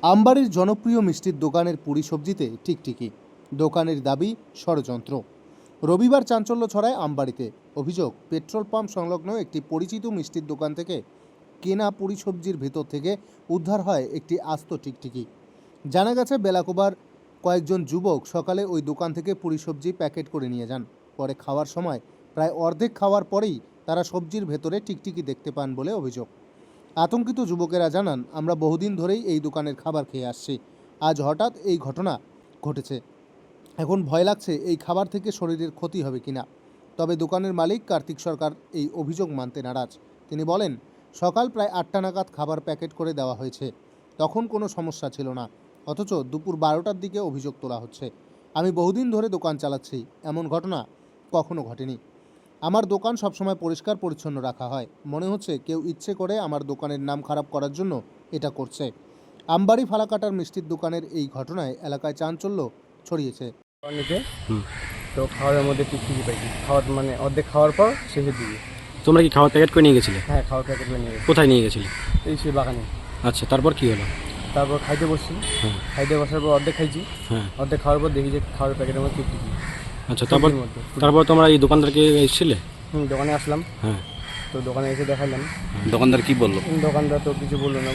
আমবাড়ির জনপ্রিয় মিষ্টির দোকানের পুরি সবজিতে টিকটিকি, দোকানের দাবি ষড়যন্ত্র। রবিবার চাঞ্চল্য ছড়ায় আমবাড়িতে। অভিযোগ, পেট্রোল পাম্প সংলগ্ন একটি পরিচিত মিষ্টির দোকান থেকে কেনা পুরি সবজির ভেতর থেকে উদ্ধার হয় একটি আস্ত টিকটিকি। জানা গেছে, বেলাকোবার কয়েকজন যুবক সকালে ওই দোকান থেকে পুরি সবজি প্যাকেট করে নিয়ে যান। পরে খাওয়ার সময় প্রায় অর্ধেক খাওয়ার পরেই তারা সবজির ভেতরে টিকটিকি দেখতে পান বলে অভিযোগ। আতঙ্কিত যুবকেরা জানান, আমরা বহুদিন ধরেই এই দোকানের খাবার খেয়ে আসছি, আজ হঠাৎ এই ঘটনা ঘটেছে। এখন ভয় লাগছে এই খাবার থেকে শরীরের ক্ষতি হবে কিনা। তবে দোকানের মালিক কার্তিক সরকার এই অভিযোগ মানতে নারাজ। তিনি বলেন, সকাল প্রায় 8টা নাগাদ খাবার প্যাকেট করে দেওয়া হয়েছে, তখন কোনো সমস্যা ছিল না, অথচ দুপুর 12টার দিকে অভিযোগ তোলা হচ্ছে। আমি বহুদিন ধরে দোকান চালাচ্ছি, এমন ঘটনা কখনো ঘটেনি। আমার দোকান সবসময় পরিষ্কার পরিচ্ছন্ন রাখা হয়, মনে হচ্ছে কেউ ইচ্ছে করে আমার দোকানের নাম খারাপ করার জন্য এটা করছে। আমবাড়ি ফালাকাটার মিষ্টির দোকানের এই ঘটনায় এলাকায় চাঞ্চল্য ছড়িয়েছে। নিতে তো খাওয়ার মধ্যে টিকটিকি পাইছি, খাওয়ার মানে অর্ধেক খাওয়ার পর শেষের দিকে। তোমরা কি খাওয়ার প্যাকেট করে নিয়ে গেছিলে? হ্যাঁ, খাওয়ার প্যাকেট নিয়ে গেছি। কোথায় নিয়ে গেছিলে? এই সেই বাগানে। আচ্ছা, তারপর কি হলো? তারপর খাইতে বসছি, হ্যাঁ খাইতে বসার পর অর্ধেক খাইছি, হ্যাঁ। অর্ধেক খাওয়ার পর দেখি যে খাওয়ার প্যাকেটের মধ্যে টিকটিকি। আচ্ছা, তারপর সবজির মধ্যে। তারপর তোমরা এই দোকানদারকে এসেছিলে? দোকানে আসলাম, হ্যাঁ। তো দোকানে এসে দেখালাম। দোকানদার কি বললো? দোকানদার তো কিছু বললো না,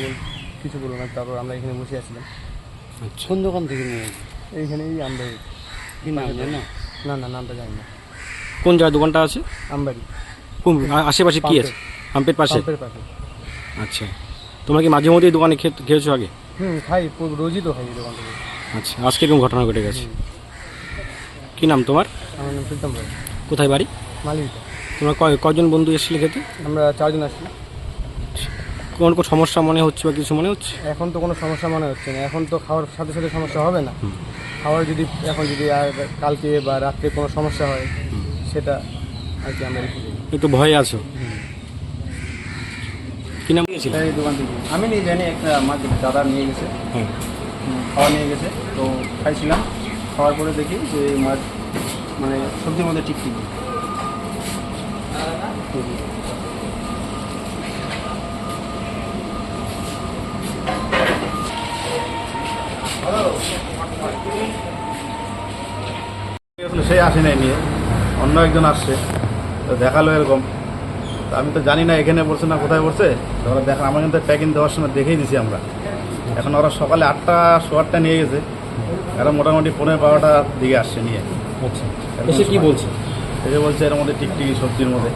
কিছু বললো না। তারপর আমরা এখানে বসে আসলাম। আচ্ছা, কোন দোকান থেকে নিয়ে এইখানেই আমবাড়ি। কি নাম জানো? না না, নামটা জানি না। কোন জায়গায় দোকানটা আছে? আমবাড়ি আশেপাশে কি আছে? পাম্পের পাশে? পাম্পের পাশে। আচ্ছা, তোমরা কি মাঝে মধ্যে এই দোকানে খেয়েছো আগে? খাই, রোজই তো খাই এই দোকান থেকে। আচ্ছা, আজকে এরকম ঘটনা ঘটে গেছে। কি নাম তোমার? আমার নাম প্রীতম রায়। কোথায় বাড়ি? মালিকা। তোমরা কজন বন্ধু এসেছিলে খেতে? আমরা 4 জন আসছি। কোন কোন সমস্যা মনে হচ্ছে বা কিছু মনে হচ্ছে? এখন তো কোনো সমস্যা মনে হচ্ছে না, এখন তো খাওয়ার সাথে সাথে সমস্যা হবে না। খাওয়ার যদি এখন যদি আর কালকে বা রাত্রে কোনো সমস্যা হয়, সেটা আর কি আমরা একটু ভয়ে আছো? কি নাম গিয়েছিল? এই দোকান থেকে আমি নিয়ে জানি, একটা আমার দাদা নিয়ে গেছে, হ্যাঁ। খাওয়া নিয়ে গেছে, তো খাইছিলাম। খাওয়ার পরে দেখি যে মাছ মানে সবজির মধ্যে টিকটিকি। সে আসে নাই নিয়ে, অন্য একজন আসছে, তো দেখালো এরকম। তো আমি তো জানি না এখানে পড়ছে না কোথায় পড়ছে। তো ওরা দেখা, আমার কিন্তু প্যাকিং দেওয়ার সময় দেখেই দিছি আমরা। এখন ওরা সকালে 8টা 8:15 নিয়ে গেছে, এরা মোটামুটি 12:15টার দিকে আসছে নিয়ে। আচ্ছা, এসে কি বলছে? এসে বলছে এর মধ্যে টিকটিকি সবজির মধ্যে।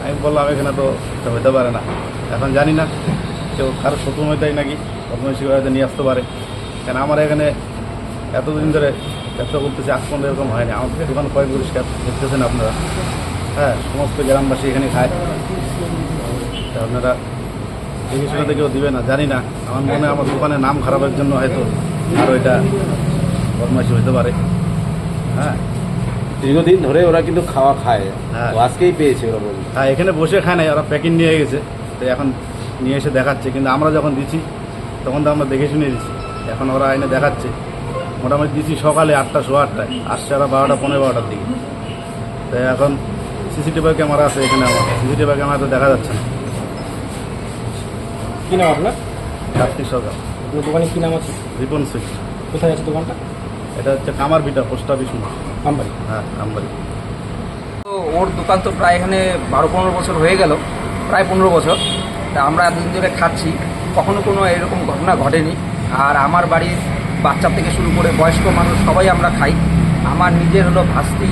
আমি বললাম এখানে তো এটা হতে পারে না। এখন জানি না কেউ কারো শত্রুময়তাই নাকি বদমাইশি হয়তো নিয়ে আসতে পারে। কেন আমার এখানে এতদিন ধরে ব্যবসা করতেছি, আজ পর্যন্ত এরকম হয়নি। আমাদের দোকান কয়েক পরিষ্কার দেখতেছেন আপনারা। হ্যাঁ, সমস্ত গ্রামবাসী এখানে খায়। তা আপনারা দেখে শুনে কেউ দিবে না, জানি না। আমার মনে হয় আমার দোকানের নাম খারাপের জন্য হয়তো আরও এটা বদমাইশি হতে পারে। হ্যাঁ, দীর্ঘদিন ধরে ওরা কিন্তু খাওয়া খায়, হ্যাঁ। তো আজকেই পেয়েছে ওরা বলছে। হ্যাঁ, এখানে বসে খায় নাই, ওরা প্যাকিং নিয়ে গেছে, তো এখন নিয়ে এসে দেখাচ্ছে। কিন্তু আমরা যখন দিচ্ছি তখন তো আমরা দেখে শুনে দিচ্ছি। এখন ওরা এনে দেখাচ্ছে। মোটামুটি দিচ্ছি সকালে 8টা 8:15, আসছে ওরা 12টা 15:15টার দিকে। তো এখন সিসিটিভি ক্যামেরা আছে এখানে, আমার সিসিটিভি ক্যামেরা তো দেখা যাচ্ছে না। কি নাম আপনার? কার্তিক সরকার। আপনার দোকানে কি নাম আছে? রিপন সিং। কোথায় আছে দোকানটা? এটা হচ্ছে কামার বিটা, পোস্ট অফিস। আমবাড়ি। হ্যাঁ, আমবাড়ি। তো ওর দোকান তো প্রায় এখানে 12-15 বছর হয়ে গেল, প্রায় 15 বছর। তা আমরা এতদিন ধরে খাচ্ছি, কখনো কোনো এরকম ঘটনা ঘটেনি। আর আমার বাড়ির বাচ্চা থেকে শুরু করে বয়স্ক মানুষ সবাই আমরা খাই। আমার নিজের হলো ভাস্তি,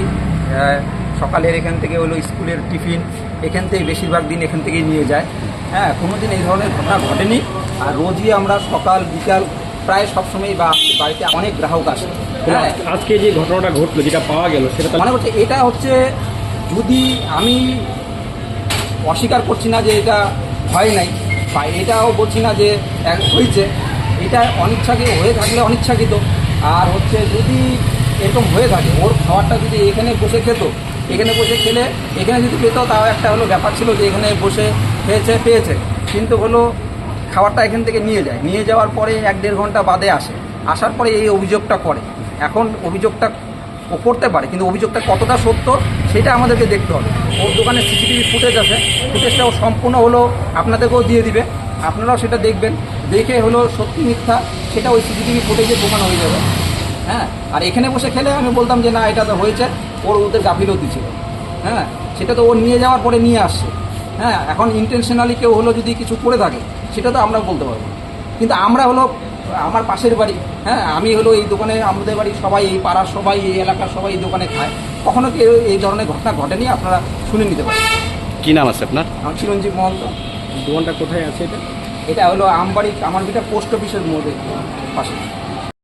সকালের এখান থেকে হলো স্কুলের টিফিন এখান থেকে বেশিরভাগ দিন এখান থেকেই নিয়ে যায়। হ্যাঁ, কোনো দিন এই ধরনের ঘটনা ঘটেনি। আর রোজই আমরা সকাল বিকাল প্রায় সবসময়ই বা বাড়িতে অনেক গ্রাহক আসে। হ্যাঁ, আজকে যে ঘটনাটা ঘটলো, যেটা পাওয়া গেল, সেটা মনে হচ্ছে এটা হচ্ছে, যদি আমি অস্বীকার করছি না যে এটা হয় নাই, বা এটাও বলছি না যে হয়েছে, এটা অনিচ্ছাকৃত হয়ে থাকলে অনিচ্ছাকৃত। আর হচ্ছে যদি এরকম হয়ে থাকে, ওর খাবারটা যদি এখানে বসে খেত, এখানে বসে খেলে এখানে যদি পেত, তাও একটা হলো ব্যাপার ছিল যে এখানে বসে পেয়েছে। কিন্তু হলো খাবারটা এখান থেকে নিয়ে যাওয়ার পরে 1-1.5 ঘন্টা বাদে আসার পরে এই অভিযোগটা করে। এখন অভিযোগটা ও করতে পারে, কিন্তু অভিযোগটা কতটা সত্য সেটা আমাদেরকে দেখতে হবে। ওর দোকানে সিসিটিভি ফুটেজ আছে, ফুটেজটা ও সম্পূর্ণ হলো আপনাদেরকেও দিয়ে দিবে, আপনারাও সেটা দেখবেন, দেখে হলো সত্যি মিথ্যা সেটা ওই সিসিটিভি ফুটেজে প্রমাণ হয়ে যাবে। হ্যাঁ, আর এখানে বসে খেলে আমি বলতাম যে না এটা তো হয়েছে, ওদের গাফিলতি ছিল। হ্যাঁ, সেটা তো ও নিয়ে যাওয়ার পরে নিয়ে আসছে। হ্যাঁ, এখন ইন্টেনশনালি কেউ হলো যদি কিছু করে থাকে সেটা তো আমরা বলতে পারবো না। কিন্তু আমরা হলো আমার পাশের বাড়ি, হ্যাঁ, আমি হলো এই দোকানে, আমাদের বাড়ি সবাই, এই পাড়ার সবাই, এই এলাকার সবাই এই দোকানে খায়, কখনো কি এই ধরনের ঘটনা ঘটেনি, আপনারা শুনে নিতে পারেন। কি নাম আছে আপনার? আমার চিরঞ্জীব মহন্ত। দোকানটা কোথায় আছে এটা? এটা হলো আমবাড়ি, আমার যেটা পোস্ট অফিসের মোড়ে পাশে।